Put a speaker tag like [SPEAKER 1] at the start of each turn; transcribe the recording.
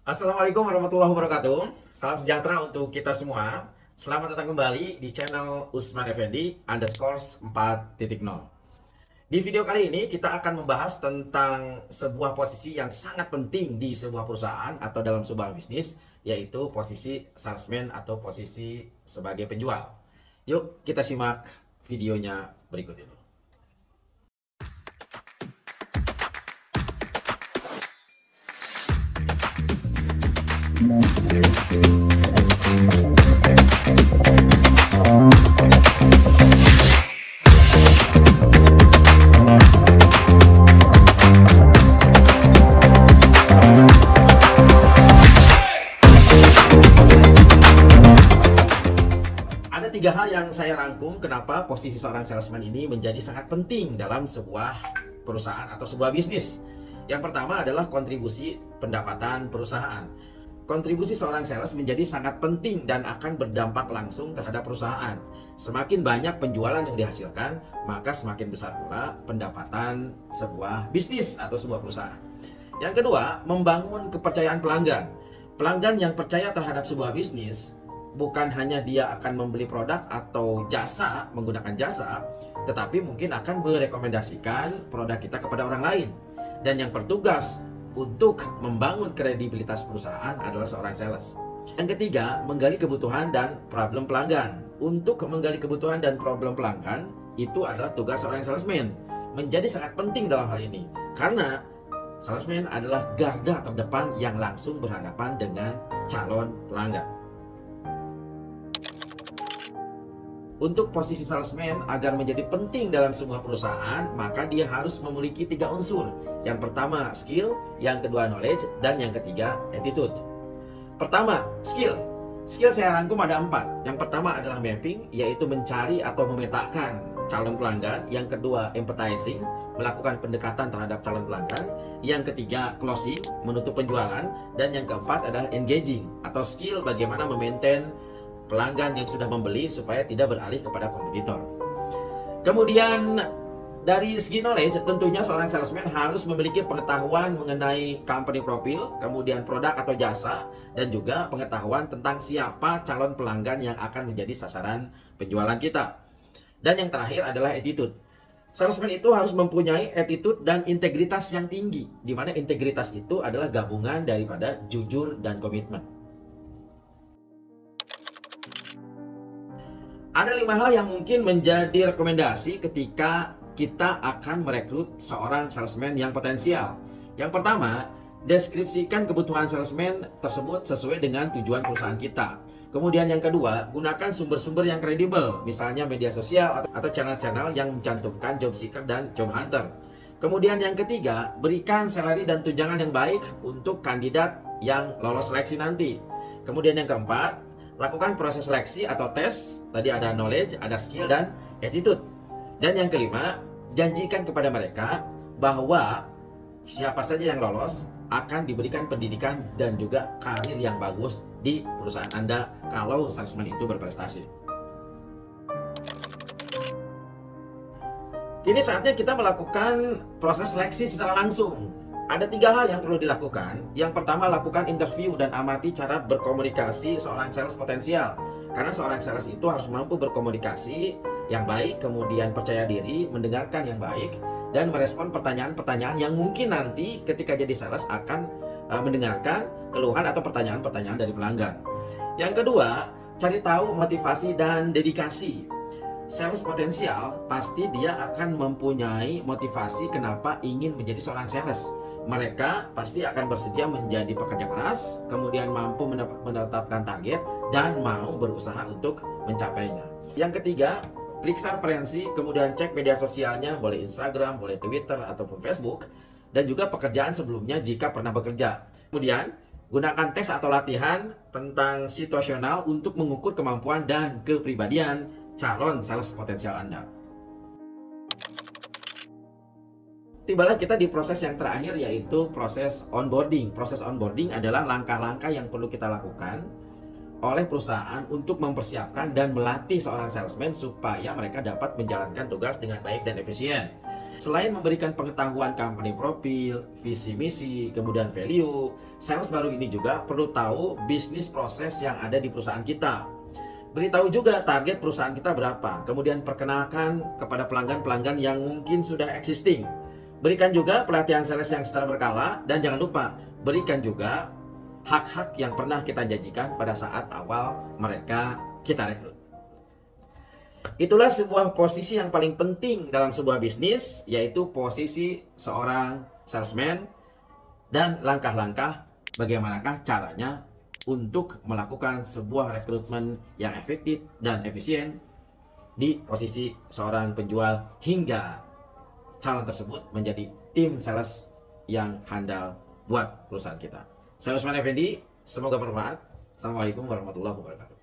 [SPEAKER 1] Assalamualaikum warahmatullahi wabarakatuh. Salam sejahtera untuk kita semua. Selamat datang kembali di channel Usman Effendi underscore 4.0. Di video kali ini kita akan membahas tentang sebuah posisi yang sangat penting di sebuah perusahaan atau dalam sebuah bisnis, yaitu posisi salesman atau posisi sebagai penjual. Yuk kita simak videonya berikut ini. Ada tiga hal yang saya rangkum kenapa posisi seorang salesman ini menjadi sangat penting dalam sebuah perusahaan atau sebuah bisnis. Yang pertama adalah kontribusi pendapatan perusahaan. Kontribusi seorang sales menjadi sangat penting dan akan berdampak langsung terhadap perusahaan. Semakin banyak penjualan yang dihasilkan, maka semakin besar pula pendapatan sebuah bisnis atau sebuah perusahaan. Yang kedua, membangun kepercayaan pelanggan. Pelanggan yang percaya terhadap sebuah bisnis, bukan hanya dia akan membeli produk atau jasa, menggunakan jasa, tetapi mungkin akan merekomendasikan produk kita kepada orang lain. Dan yang bertugas untuk membangun kredibilitas perusahaan adalah seorang sales. Yang ketiga, menggali kebutuhan dan problem pelanggan. Untuk menggali kebutuhan dan problem pelanggan, itu adalah tugas seorang salesman. Menjadi sangat penting dalam hal ini. Karena salesman adalah garda terdepan yang langsung berhadapan dengan calon pelanggan. Untuk posisi salesman agar menjadi penting dalam sebuah perusahaan, maka dia harus memiliki tiga unsur. Yang pertama, skill. Yang kedua, knowledge. Dan yang ketiga, attitude. Pertama, skill. Skill saya rangkum ada 4. Yang pertama adalah mapping, yaitu mencari atau memetakan calon pelanggan. Yang kedua, empathizing, melakukan pendekatan terhadap calon pelanggan. Yang ketiga, closing, menutup penjualan. Dan yang keempat adalah engaging, atau skill bagaimana memaintain pelanggan yang sudah membeli supaya tidak beralih kepada kompetitor. Kemudian dari segi knowledge, tentunya seorang salesman harus memiliki pengetahuan mengenai company profile, kemudian produk atau jasa, dan juga pengetahuan tentang siapa calon pelanggan yang akan menjadi sasaran penjualan kita. Dan yang terakhir adalah attitude. Salesman itu harus mempunyai attitude dan integritas yang tinggi, di mana integritas itu adalah gabungan daripada jujur dan komitmen. Ada 5 hal yang mungkin menjadi rekomendasi ketika kita akan merekrut seorang salesman yang potensial. Yang pertama, deskripsikan kebutuhan salesman tersebut sesuai dengan tujuan perusahaan kita. Kemudian yang kedua, gunakan sumber-sumber yang kredibel, misalnya media sosial atau channel-channel yang mencantumkan job seeker dan job hunter. Kemudian yang ketiga, berikan salary dan tunjangan yang baik untuk kandidat yang lolos seleksi nanti. Kemudian yang keempat, lakukan proses seleksi atau tes. Tadi ada knowledge, ada skill, dan attitude. Dan yang kelima, janjikan kepada mereka bahwa siapa saja yang lolos akan diberikan pendidikan dan juga karir yang bagus di perusahaan Anda kalau salesman itu berprestasi. Kini saatnya kita melakukan proses seleksi secara langsung. Ada 3 hal yang perlu dilakukan. Yang pertama, lakukan interview dan amati cara berkomunikasi seorang sales potensial. Karena seorang sales itu harus mampu berkomunikasi yang baik, kemudian percaya diri, mendengarkan yang baik, dan merespon pertanyaan-pertanyaan yang mungkin nanti ketika jadi sales akan mendengarkan keluhan atau pertanyaan-pertanyaan dari pelanggan. Yang kedua, cari tahu motivasi dan dedikasi. Sales potensial pasti dia akan mempunyai motivasi kenapa ingin menjadi seorang sales. Mereka pasti akan bersedia menjadi pekerja keras, kemudian mampu menetapkan target, dan mau berusaha untuk mencapainya. Yang ketiga, periksa referensi, kemudian cek media sosialnya, boleh Instagram, boleh Twitter, ataupun Facebook, dan juga pekerjaan sebelumnya jika pernah bekerja. Kemudian, gunakan tes atau latihan tentang situasional untuk mengukur kemampuan dan kepribadian calon sales potensial Anda. Tibalah kita di proses yang terakhir, yaitu proses onboarding. Proses onboarding adalah langkah-langkah yang perlu kita lakukan oleh perusahaan untuk mempersiapkan dan melatih seorang salesman supaya mereka dapat menjalankan tugas dengan baik dan efisien. Selain memberikan pengetahuan company profil, visi misi, kemudian value, sales baru ini juga perlu tahu bisnis proses yang ada di perusahaan kita. Beritahu juga target perusahaan kita berapa, kemudian perkenalkan kepada pelanggan-pelanggan yang mungkin sudah existing. Berikan juga pelatihan sales yang secara berkala, dan jangan lupa berikan juga hak-hak yang pernah kita janjikan pada saat awal mereka kita rekrut. Itulah sebuah posisi yang paling penting dalam sebuah bisnis, yaitu posisi seorang salesman dan langkah-langkah bagaimanakah caranya untuk melakukan sebuah rekrutmen yang efektif dan efisien di posisi seorang penjual hingga calon tersebut menjadi tim sales yang handal buat perusahaan kita. Saya Usman Effendi, semoga bermanfaat. Assalamualaikum warahmatullahi wabarakatuh.